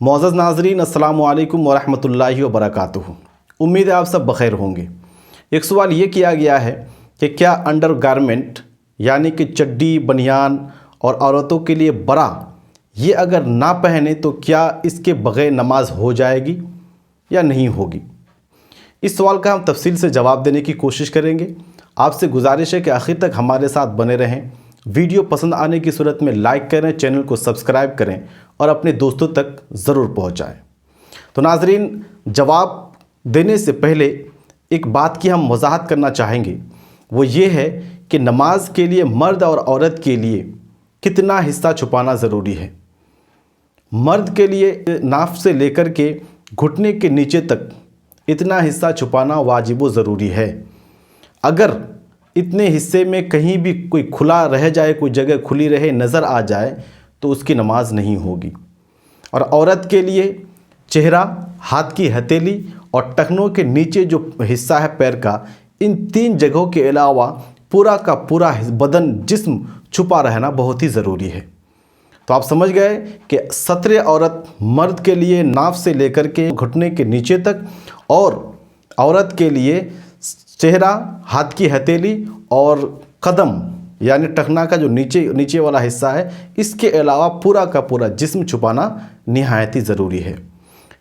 معزز ناظرین السلام علیکم ورحمۃ اللہ وبرکاتہ۔ امید ہے آپ سب بخیر ہوں گے۔ ایک سوال یہ کیا گیا ہے کہ کیا انڈر گارمنٹ یعنی کہ چڈی بنیان اور عورتوں کے لیے برا یہ اگر نہ پہنے تو کیا اس کے بغیر نماز ہو جائے گی یا نہیں ہوگی؟ اس سوال کا ہم تفصیل سے جواب دینے کی کوشش کریں گے۔ آپ سے گزارش ہے کہ آخر تک ہمارے ساتھ بنے رہیں۔ ویڈیو پسند آنے کی صورت میں لائک کریں، چینل کو سبسکرائب کریں اور اپنے دوستوں تک ضرور پہنچائیں۔ تو ناظرین، جواب دینے سے پہلے ایک بات کی ہم وضاحت کرنا چاہیں گے، وہ یہ ہے کہ نماز کے لیے مرد اور عورت کے لیے کتنا حصہ چھپانا ضروری ہے۔ مرد کے لیے ناف سے لے کر کے گھٹنے کے نیچے تک اتنا حصہ چھپانا واجب و ضروری ہے۔ اگر اتنے حصے میں کہیں بھی کوئی کھلا رہ جائے، کوئی جگہ کھلی رہے، نظر آ جائے تو اس کی نماز نہیں ہوگی۔ اور عورت کے لیے چہرہ، ہاتھ کی ہتھیلی اور ٹخنوں کے نیچے جو حصہ ہے پیر کا، ان تین جگہوں کے علاوہ پورا کا پورا بدن، جسم چھپا رہنا بہت ہی ضروری ہے۔ تو آپ سمجھ گئے کہ سطر عورت مرد کے لیے ناف سے لے کر کے گھٹنے کے نیچے تک، اور عورت کے لیے چہرہ، ہاتھ کی ہتھیلی اور قدم یعنی ٹخنا کا جو نیچے والا حصہ ہے، اس کے علاوہ پورا کا پورا جسم چھپانا نہایت ہی ضروری ہے۔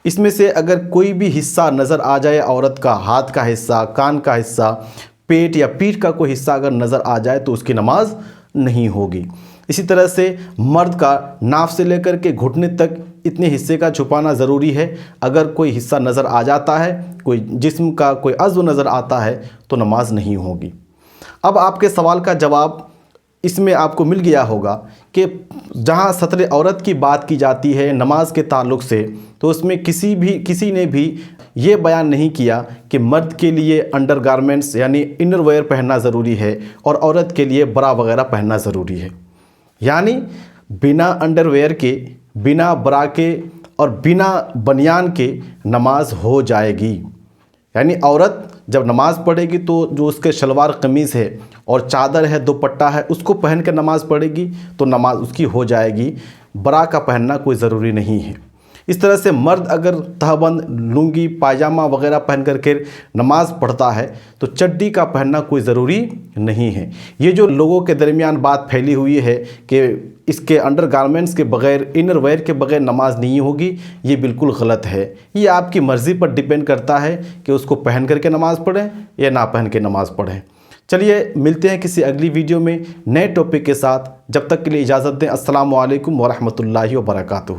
اس میں سے اگر کوئی بھی حصہ نظر آ جائے، عورت کا ہاتھ کا حصہ، کان کا حصہ، پیٹ یا پیٹھ کا کوئی حصہ اگر نظر آ جائے تو اس کی نماز نہیں ہوگی۔ اسی طرح سے مرد کا ناف سے لے کر کے گھٹنے تک اتنے حصے کا چھپانا ضروری ہے۔ اگر کوئی حصہ نظر آ جاتا ہے، کوئی جسم کا کوئی عضو نظر آتا ہے تو نماز نہیں ہوگی۔ اب آپ کے سوال کا جواب اس میں آپ کو مل گیا ہوگا کہ جہاں سطر عورت کی بات کی جاتی ہے نماز کے تعلق سے، تو اس میں کسی نے بھی یہ بیان نہیں کیا کہ مرد کے لیے انڈر گارمنٹس یعنی انر ویئر پہننا ضروری ہے اور عورت کے لیے برا وغیرہ پہننا ضروری ہے۔ یعنی بنا انڈر ویئر کے، بنا برا کے اور بنا بنیان کے نماز ہو جائے گی۔ یعنی عورت جب نماز پڑھے گی تو جو اس کے شلوار قمیض ہے اور چادر ہے، دوپٹہ ہے، اس کو پہن کر نماز پڑھے گی تو نماز اس کی ہو جائے گی۔ برا کا پہننا کوئی ضروری نہیں ہے۔ اس طرح سے مرد اگر تہبند، لنگی، پائجامہ وغیرہ پہن کر کے نماز پڑھتا ہے تو چڈی کا پہننا کوئی ضروری نہیں ہے۔ یہ جو لوگوں کے درمیان بات پھیلی ہوئی ہے کہ اس کے انڈر گارمنٹس کے بغیر، انر ویئر کے بغیر نماز نہیں ہوگی، یہ بالکل غلط ہے۔ یہ آپ کی مرضی پر ڈیپینڈ کرتا ہے کہ اس کو پہن کر کے نماز پڑھیں یا نہ پہن کے نماز پڑھیں۔ چلیے ملتے ہیں کسی اگلی ویڈیو میں نئے ٹاپک کے ساتھ۔ جب تک کے لیے اجازت دیں۔ السلام علیکم ورحمۃ اللہ وبرکاتہ۔